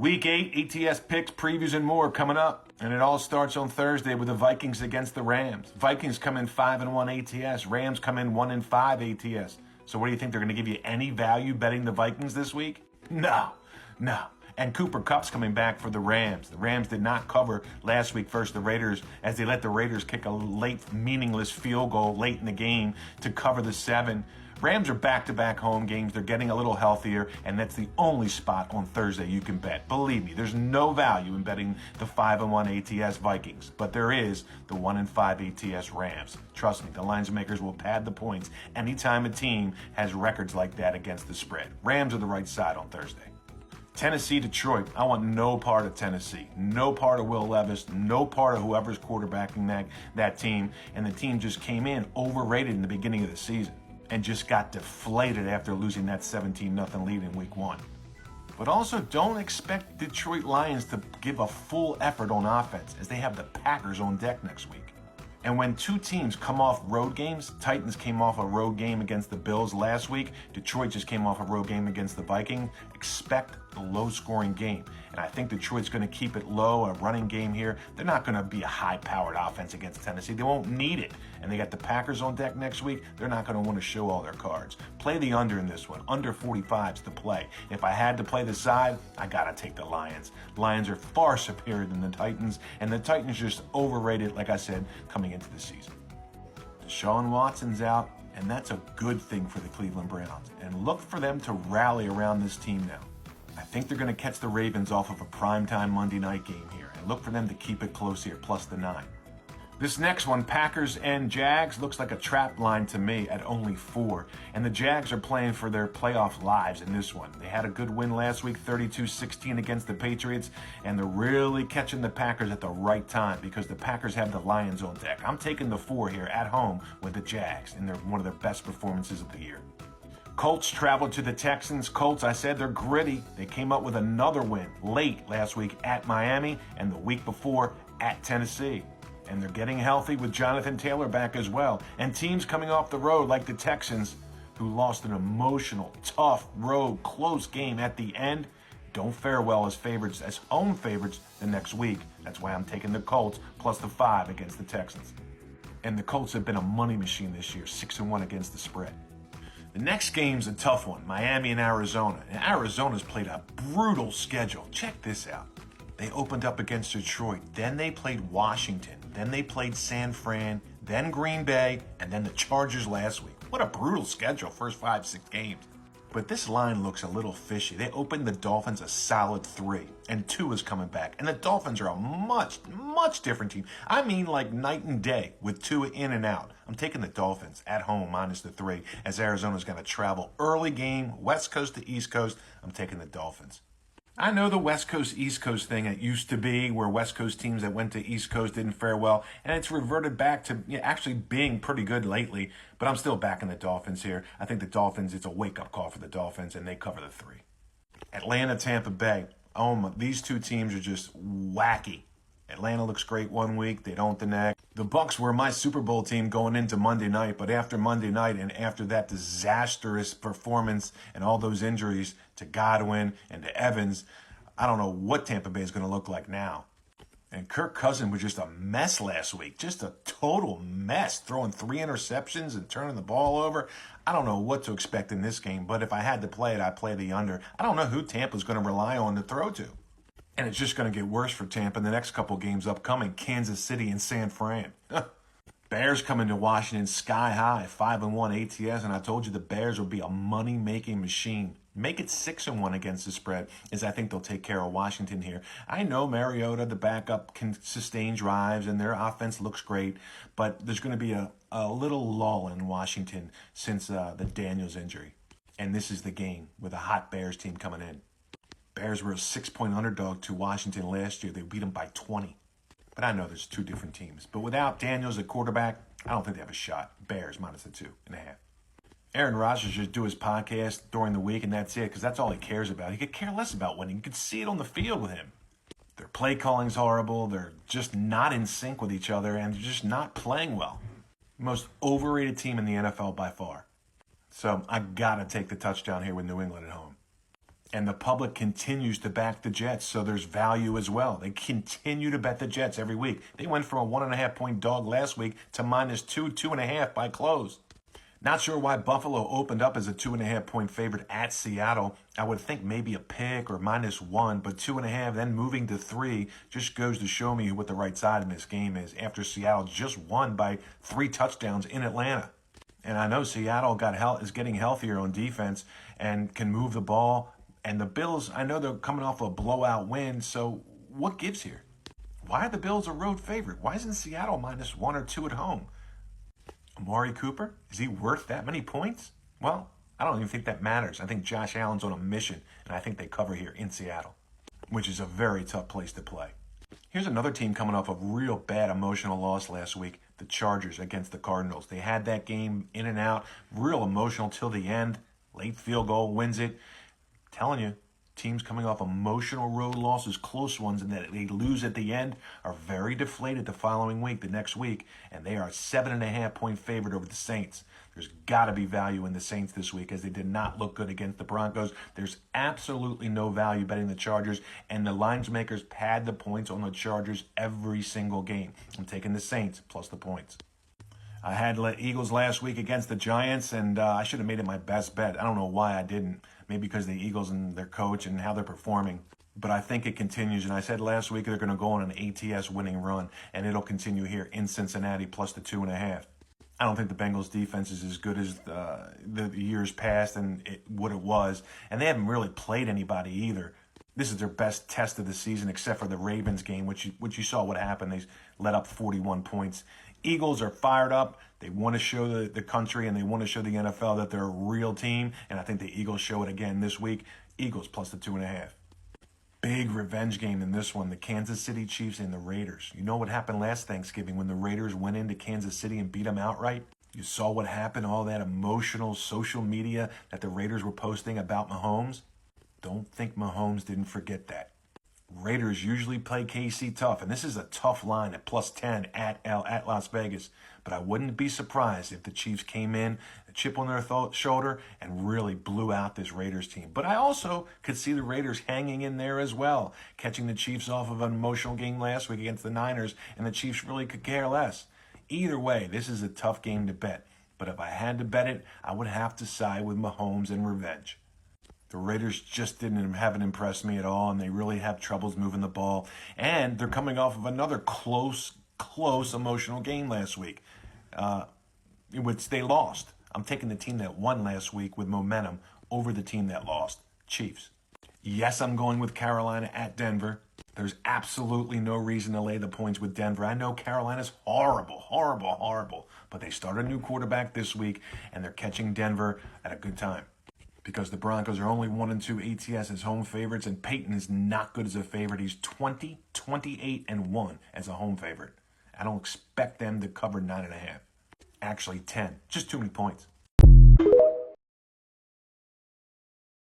Week 8 ATS picks, previews, and more coming up. And it all starts on Thursday with the Vikings against the Rams. Vikings come in 5-1 ATS. Rams come in 1-5 ATS. So what do you think? They're going to give you any value betting the Vikings this week? No. And Cooper Kupp's coming back for the Rams. The Rams did not cover last week versus the Raiders as they let the Raiders kick a late, meaningless field goal late in the game to cover the 7. Rams are back-to-back home games. They're getting a little healthier, and that's the only spot on Thursday you can bet. Believe me, there's no value in betting the 5-1 ATS Vikings, but there is the 1-5 ATS Rams. Trust me, the lines makers will pad the points anytime a team has records like that against the spread. Rams are the right side on Thursday. Tennessee, Detroit. I want no part of Tennessee. No part of Will Levis. No part of whoever's quarterbacking that team. And the team just came in overrated in the beginning of the season and just got deflated after losing that 17-0 lead in week 1. But also don't expect Detroit Lions to give a full effort on offense as they have the Packers on deck next week. And when two teams come off road games, Titans came off a road game against the Bills last week. Detroit just came off a road game against the Vikings. Expect a low-scoring game. And I think Detroit's going to keep it low, a running game here. They're not going to be a high-powered offense against Tennessee. They won't need it. And they got the Packers on deck next week. They're not going to want to show all their cards. Play the under in this one. Under 45's the play. If I had to play the side, I got to take the Lions. Lions are far superior than the Titans. And the Titans just overrated, like I said, coming into the season. Deshaun Watson's out, and that's a good thing for the Cleveland Browns. And look for them to rally around this team now. I think they're going to catch the Ravens off of a primetime Monday night game here, and look for them to keep it close here, plus the 9. This next one, Packers and Jags, looks like a trap line to me at only 4. And the Jags are playing for their playoff lives in this one. They had a good win last week, 32-16 against the Patriots, and they're really catching the Packers at the right time because the Packers have the Lions on deck. I'm taking the 4 here at home with the Jags, and they're one of their best performances of the year. Colts traveled to the Texans. Colts, I said, they're gritty. They came up with another win late last week at Miami and the week before at Tennessee. And they're getting healthy with Jonathan Taylor back as well. And teams coming off the road like the Texans, who lost an emotional, tough road, close game at the end, don't fare well as favorites, as home favorites the next week. That's why I'm taking the Colts plus the 5 against the Texans. And the Colts have been a money machine this year, 6-1 against the spread. The next game's a tough one, Miami and Arizona. And Arizona's played a brutal schedule. Check this out. They opened up against Detroit, then they played Washington, then they played San Fran, then Green Bay, and then the Chargers last week. What a brutal schedule, first 5-6 games. But this line looks a little fishy. They opened the Dolphins a solid 3, and 2 is coming back. And the Dolphins are a much different team. I mean like night and day with 2 in and out. I'm taking the Dolphins at home minus the 3 as Arizona's going to travel early game, West Coast to East Coast. I'm taking the Dolphins. I know the West Coast, East Coast thing it used to be where West Coast teams that went to East Coast didn't fare well, and it's reverted back to actually being pretty good lately, but I'm still backing the Dolphins here. I think the Dolphins, it's a wake-up call for the Dolphins, and they cover the 3. Atlanta, Tampa Bay. These two teams are just wacky. Atlanta looks great one week, they don't the next. The Bucs were my Super Bowl team going into Monday night, but after Monday night and after that disastrous performance and all those injuries to Godwin and to Evans, I don't know what Tampa Bay is going to look like now. And Kirk Cousins was just a mess last week, just a total mess, throwing 3 interceptions and turning the ball over. I don't know what to expect in this game, but if I had to play it, I'd play the under. I don't know who Tampa's going to rely on to throw to. And it's just going to get worse for Tampa in the next couple games upcoming, Kansas City and San Fran. Bears coming to Washington sky high, 5-1 ATS, and I told you the Bears will be a money-making machine. Make it 6-1 against the spread, as I think they'll take care of Washington here. I know Mariota, the backup, can sustain drives, and their offense looks great, but there's going to be a little lull in Washington since the Daniels injury. And this is the game with a hot Bears team coming in. Bears were a 6-point underdog to Washington last year. They beat them by 20. But I know there's 2 different teams. But without Daniels at quarterback, I don't think they have a shot. Bears minus the 2.5. Aaron Rodgers just do his podcast during the week, and that's it, because that's all he cares about. He could care less about winning. You could see it on the field with him. Their play calling's horrible. They're just not in sync with each other, and they're just not playing well. Most overrated team in the NFL by far. So I got to take the touchdown here with New England at home. And the public continues to back the Jets, so there's value as well. They continue to bet the Jets every week. They went from a 1.5-point dog last week to -2, 2.5 by close. Not sure why Buffalo opened up as a 2.5-point favorite at Seattle. I would think maybe a pick or -1, but 2.5, then moving to 3 just goes to show me what the right side in this game is after Seattle just won by 3 touchdowns in Atlanta. And I know Seattle is getting healthier on defense and can move the ball. And the Bills, I know they're coming off a blowout win, so what gives here? Why are the Bills a road favorite? Why isn't Seattle -1 or 2 at home? Amari Cooper, is he worth that many points? Well, I don't even think that matters. I think Josh Allen's on a mission, and I think they cover here in Seattle, which is a very tough place to play. Here's another team coming off a real bad emotional loss last week, the Chargers against the Cardinals. They had that game in and out, real emotional till the end. Late field goal wins it. Telling you, teams coming off emotional road losses, close ones, and that they lose at the end are very deflated the following week, the next week, and they are a 7.5-point favorite over the Saints. There's got to be value in the Saints this week as they did not look good against the Broncos. There's absolutely no value betting the Chargers, and the lines makers pad the points on the Chargers every single game. I'm taking the Saints plus the points. I had Eagles last week against the Giants, and I should have made it my best bet. I don't know why I didn't. Maybe because the Eagles and their coach and how they're performing. But I think it continues. And I said last week they're going to go on an ATS winning run, and it'll continue here in Cincinnati plus the 2.5. I don't think the Bengals defense is as good as the years past and what it was. And they haven't really played anybody either. This is their best test of the season except for the Ravens game, which you saw what happened. They let up 41 points. Eagles are fired up. They want to show the country and they want to show the NFL that they're a real team. And I think the Eagles show it again this week. Eagles plus the 2.5. Big revenge game in this one. The Kansas City Chiefs and the Raiders. You know what happened last Thanksgiving when the Raiders went into Kansas City and beat them outright? You saw what happened, all that emotional social media that the Raiders were posting about Mahomes. Don't think Mahomes didn't forget that. Raiders usually play KC tough, and this is a tough line at plus 10 at Las Vegas. But I wouldn't be surprised if the Chiefs came in, a chip on their shoulder, and really blew out this Raiders team. But I also could see the Raiders hanging in there as well, catching the Chiefs off of an emotional game last week against the Niners, and the Chiefs really could care less. Either way, this is a tough game to bet. But if I had to bet it, I would have to side with Mahomes and revenge. The Raiders just haven't impressed me at all, and they really have troubles moving the ball. And they're coming off of another close emotional game last week, in which they lost. I'm taking the team that won last week with momentum over the team that lost, Chiefs. Yes, I'm going with Carolina at Denver. There's absolutely no reason to lay the points with Denver. I know Carolina's horrible, but they start a new quarterback this week, and they're catching Denver at a good time. Because the Broncos are only 1-2 ATS as home favorites, and Peyton is not good as a favorite. He's 20, 28-1 as a home favorite. I don't expect them to cover 9.5. Actually, 10. Just too many points.